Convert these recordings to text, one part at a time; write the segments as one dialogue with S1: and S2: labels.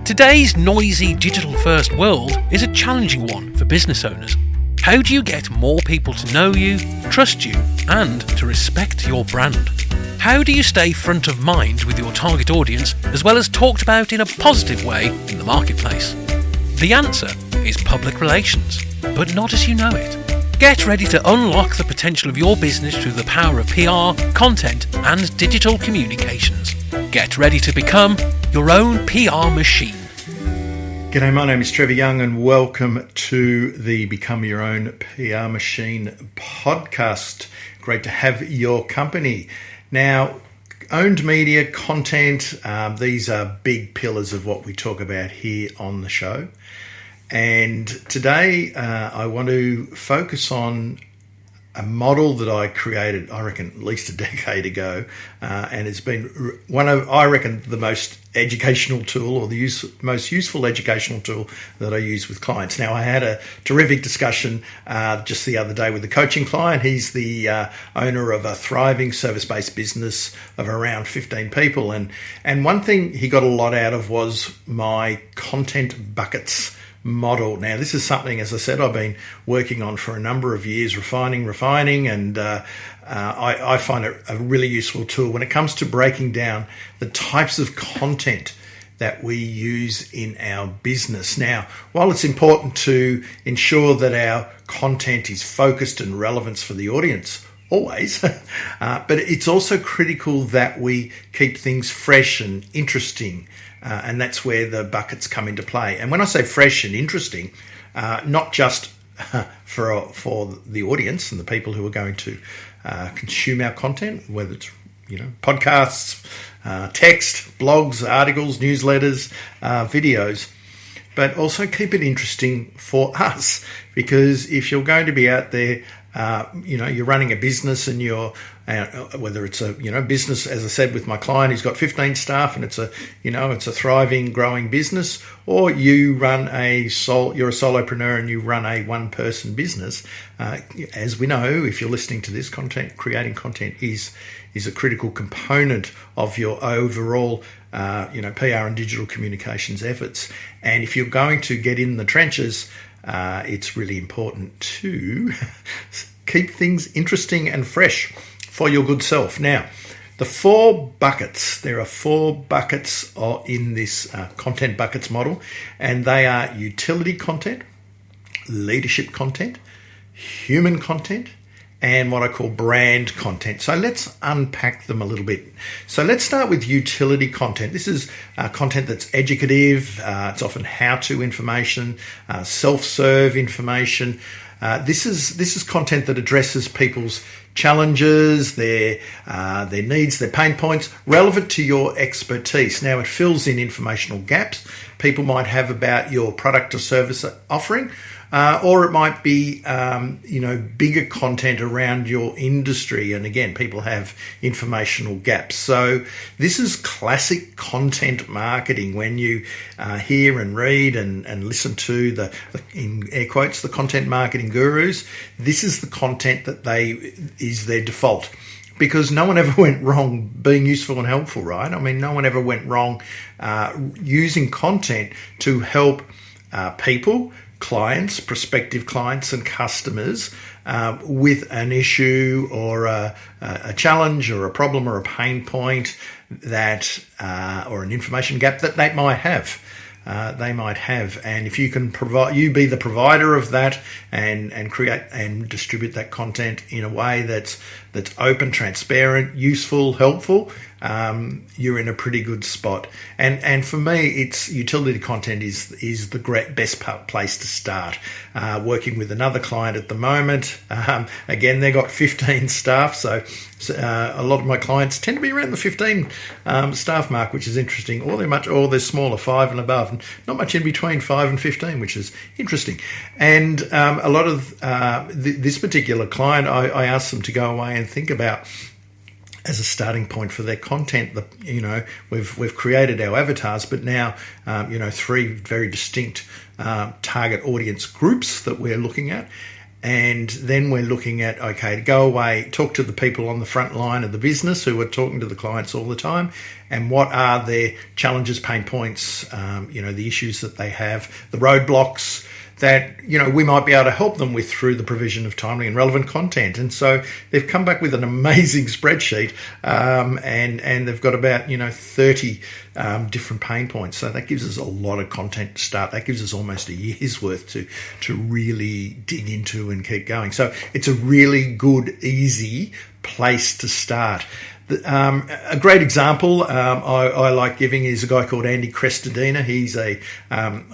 S1: Today's noisy digital-first world is a challenging one for business owners. How do you get more people to know you, trust you, and to respect your brand? How do you stay front of mind with your target audience, as well as talked about in a positive way in the marketplace? The answer is public relations, but not as you know it. Get ready to unlock the potential of your business through the power of PR, content, and digital communications. Get ready to become your own PR machine.
S2: G'day, my name is Trevor Young and welcome to the Become Your Own PR Machine podcast. Great to have your company. Now, owned media, content, these are big pillars of what we talk about here on the show. And today I want to focus on a model that I created, I reckon, at least a decade ago, and it's been one of, I reckon, the most educational tool or the most useful educational tool that I use with clients. Now, I had a terrific discussion just the other day with a coaching client. He's the owner of a thriving service-based business of around 15 people, and one thing he got a lot out of was my content buckets model. Now, this is something, as I said, I've been working on for a number of years, refining, and I find it a really useful tool when it comes to breaking down the types of content that we use in our business. Now, while it's important to ensure that our content is focused and relevant for the audience, always, but it's also critical that we keep things fresh and interesting. And that's where the buckets come into play. And when I say fresh and interesting, not just for the audience and the people who are going to consume our content, whether it's podcasts, text, blogs, articles, newsletters, videos, but also keep it interesting for us. Because if you're going to be out there, you're running a business and you're whether it's a business, as I said with my client, he's got 15 staff and it's a thriving, growing business, or you run you're a solopreneur and you run a one-person business. As we know, if you're listening to this, creating content is a critical component of your overall PR and digital communications efforts. And if you're going to get in the trenches, it's really important to keep things interesting and fresh for your good self. Now, there are four buckets in this content buckets model, and they are utility content, leadership content, human content, and what I call brand content. So let's unpack them a little bit. So let's start with utility content. This is content that's educative. It's often how-to information, self-serve information. This is content that addresses people's challenges, their needs, their pain points, relevant to your expertise. Now, it fills in informational gaps people might have about your product or service offering, or it might be, bigger content around your industry. And again, people have informational gaps. So this is classic content marketing. When you hear and read and listen to the, in air quotes, the content marketing gurus, this is the content that is their default. Because no one ever went wrong being useful and helpful, right? I mean, no one ever went wrong using content to help people, clients, prospective clients and customers with an issue or a challenge or a problem or a pain point that or an information gap that they might have. And if you can be the provider of that and create and distribute that content in a way that's open, transparent, useful, helpful, you're in a pretty good spot. And for me, it's utility content is the best place to start. Working with another client at the moment, again, they got 15 staff, so a lot of my clients tend to be around the 15 staff mark, which is interesting. Or they're smaller, 5 and above, and not much in between 5 and 15, which is interesting. And a lot of this particular client, I asked them to go away and think about, as a starting point for their content, we've created our avatars, but now 3 very distinct target audience groups that we're looking at. And then we're looking at, okay, go away, talk to the people on the front line of the business who are talking to the clients all the time, and what are their challenges, pain points, the issues that they have, the roadblocks that, we might be able to help them with through the provision of timely and relevant content. And so they've come back with an amazing spreadsheet, and they've got about, 30 different pain points. So that gives us a lot of content to start. That gives us almost a year's worth to really dig into and keep going. So it's a really good, easy place to start. A great example I like giving is a guy called Andy Crestodina. He's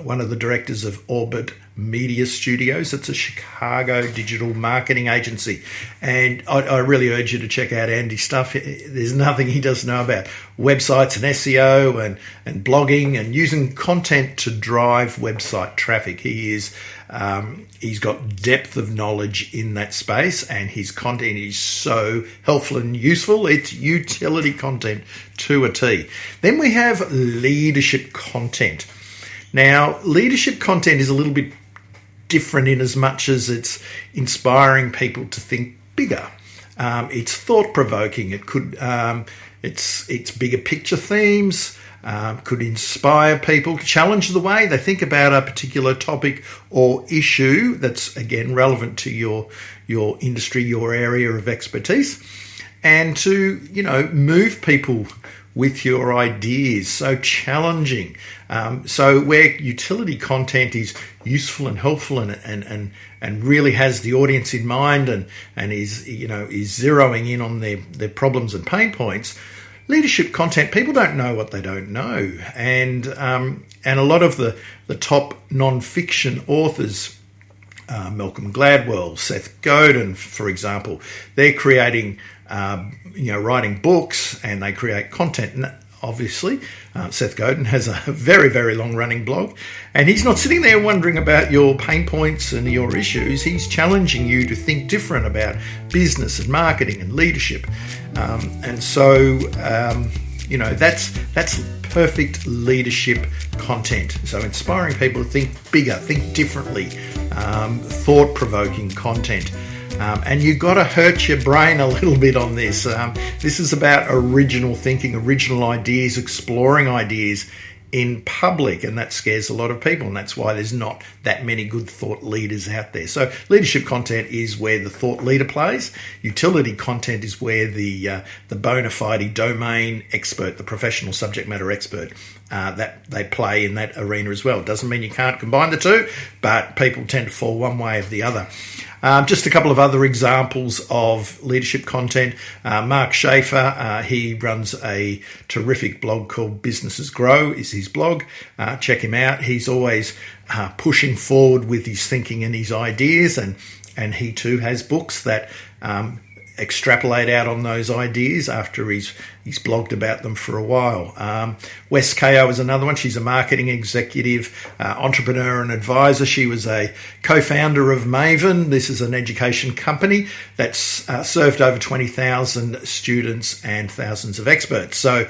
S2: one of the directors of Orbit Media Studios. It's a Chicago digital marketing agency. And I really urge you to check out Andy's stuff. There's nothing he doesn't know about websites and SEO and blogging and using content to drive website traffic. He's got depth of knowledge in that space, and his content is so helpful and useful. It's utility content to a T. Then we have leadership content. Now, leadership content is a little bit different in as much as it's inspiring people to think bigger. It's thought-provoking. It could it's bigger picture themes. Could inspire people to challenge the way they think about a particular topic or issue that's, again, relevant to your industry, your area of expertise, and to, move people with your ideas. So challenging. So where utility content is useful and helpful and really has the audience in mind and is zeroing in on their problems and pain points, leadership content, people don't know what they don't know. And a lot of the top non-fiction authors, Malcolm Gladwell, Seth Godin, for example, they're creating, writing books, and they create content. And obviously, Seth Godin has a very, very long-running blog, and he's not sitting there wondering about your pain points and your issues. He's challenging you to think different about business and marketing and leadership. That's perfect leadership content. So inspiring people to think bigger, think differently, thought-provoking content. And you've got to hurt your brain a little bit on this. This is about original thinking, original ideas, exploring ideas in public, and that scares a lot of people, and that's why there's not that many good thought leaders out there. So leadership content is where the thought leader plays. Utility content is where the bona fide domain expert, the professional subject matter expert, that they play in that arena as well. Doesn't mean you can't combine the two, but people tend to fall one way or the other. Just a couple of other examples of leadership content. Mark Schaefer, he runs a terrific blog called Businesses Grow, is his blog. Check him out. He's always pushing forward with his thinking and his ideas, and he too has books that extrapolate out on those ideas after he's blogged about them for a while. Wes Kao is another one. She's a marketing executive, entrepreneur and advisor. She was a co-founder of Maven. This is an education company that's served over 20,000 students and thousands of experts. So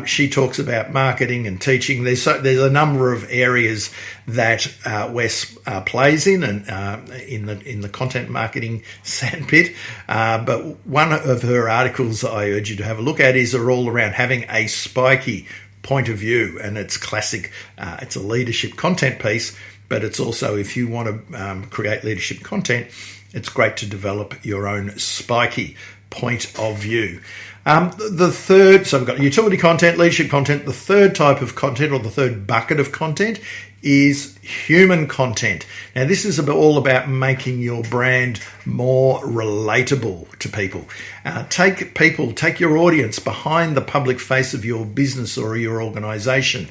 S2: she talks about marketing and teaching. There's a number of areas that Wes plays in, and in the content marketing sandpit. But one of her articles I urge you to have a look at are all around having a spiky point of view, and it's classic. It's a leadership content piece, but it's also, if you want to create leadership content, it's great to develop your own spiky point of view. The third, so we've got utility content, leadership content. The third type of content, or the third bucket of content, is human content. Now, this is all about making your brand more relatable to people. Take your audience behind the public face of your business or your organisation.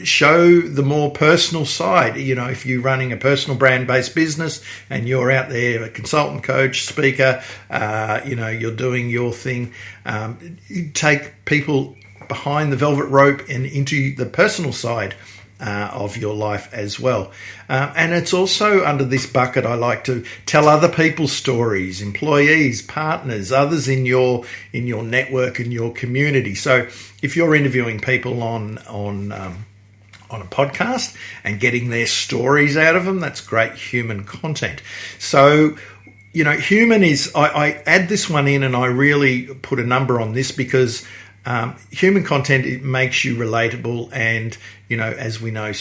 S2: Show the more personal side. If you're running a personal brand-based business and you're out there, a consultant, coach, speaker, you're doing your thing. Take people behind the velvet rope and into the personal side of your life as well. And it's also under this bucket, I like to tell other people's stories, employees, partners, others in your network and your community. So if you're interviewing people on on a podcast and getting their stories out of them. That's great human content. So, human is, I add this one in and I really put a number on this because human content, it makes you relatable, and as we know,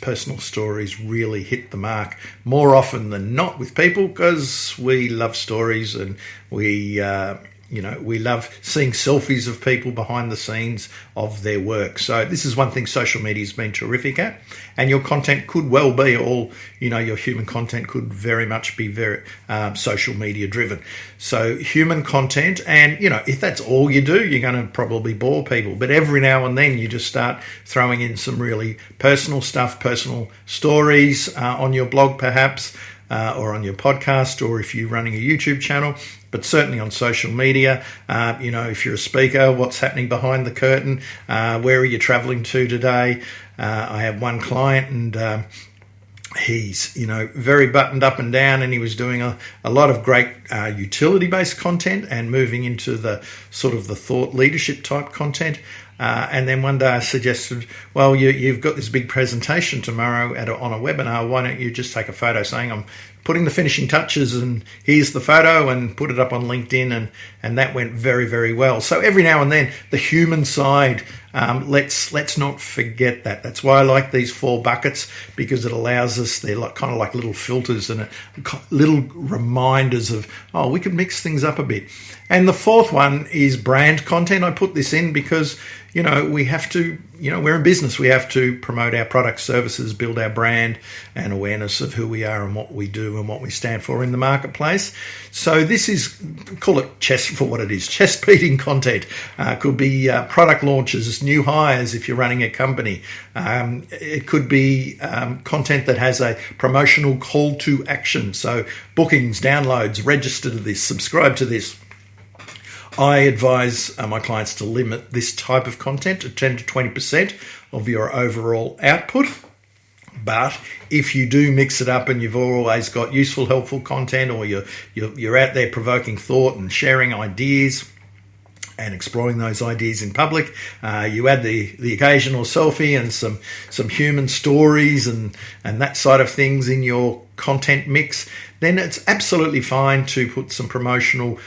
S2: personal stories really hit the mark more often than not with people because we love stories, and we love seeing selfies of people behind the scenes of their work. So this is one thing social media has been terrific at, and your content could well be all, your human content could very much be very social media driven. So human content, and if that's all you do, you're going to probably bore people. But every now and then you just start throwing in some really personal stuff, personal stories on your blog perhaps, or on your podcast, or if you're running a YouTube channel, but certainly on social media. If you're a speaker, what's happening behind the curtain, where are you traveling to today? I have one client, and he's very buttoned up and down, and he was doing a lot of great utility-based content and moving into the sort of the thought leadership type content. And then one day I suggested, well, you've got this big presentation tomorrow on a webinar. Why don't you just take a photo saying I'm putting the finishing touches, and here's the photo, and put it up on LinkedIn, and that went very, very well. So every now and then, the human side, let's not forget that. That's why I like these 4 buckets, because it allows us, they're kind of like little filters and little reminders of, we could mix things up a bit. And the 4th one is brand content. I put this in because, we have to, we're in business. We have to promote our products, services, build our brand and awareness of who we are and what we do and what we stand for in the marketplace. So this is, call it chest for what it is, chest beating content. Could be product launches, new hires if you're running a company. It could be content that has a promotional call to action. So bookings, downloads, register to this, subscribe to this. I advise my clients to limit this type of content to 10 to 20% of your overall output. But if you do mix it up and you've always got useful, helpful content, or you're out there provoking thought and sharing ideas and exploring those ideas in public, you add the occasional selfie and some human stories and that side of things in your content mix, then it's absolutely fine to put some promotional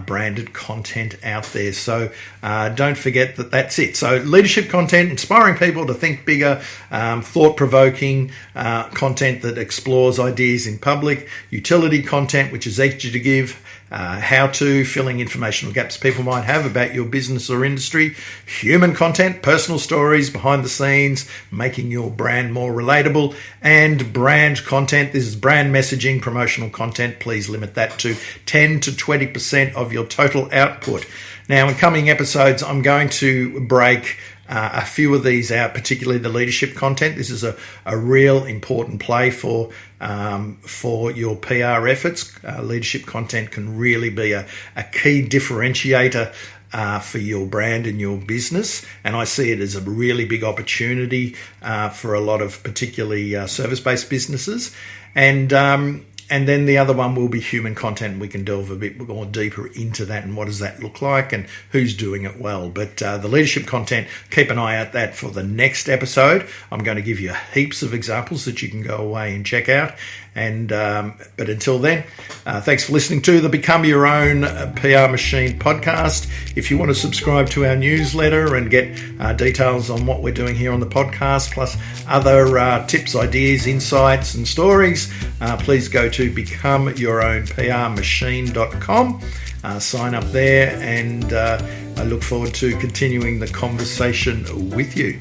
S2: branded content out there. So don't forget that that's it. So leadership content, inspiring people to think bigger, thought-provoking content that explores ideas in public, utility content, which is easy to give, how-to, filling informational gaps people might have about your business or industry, human content, personal stories behind the scenes, making your brand more relatable, and brand content. This is brand messaging, promotional content. Please limit that to 10 to 20% of your total output. Now, in coming episodes, I'm going to break a few of these out, particularly the leadership content. This is a real important play for your PR efforts. Leadership content can really be a key differentiator for your brand and your business, and I see it as a really big opportunity for a lot of particularly service-based businesses. And then the other one will be human content. We can delve a bit more deeper into that and what does that look like and who's doing it well. But the leadership content, keep an eye out that for the next episode. I'm going to give you heaps of examples that you can go away and check out. And but until then, thanks for listening to the Become Your Own PR Machine podcast. If you want to subscribe to our newsletter and get details on what we're doing here on the podcast, plus other tips, ideas, insights and stories, please go to becomeyourownprmachine.com. Sign up there, and I look forward to continuing the conversation with you.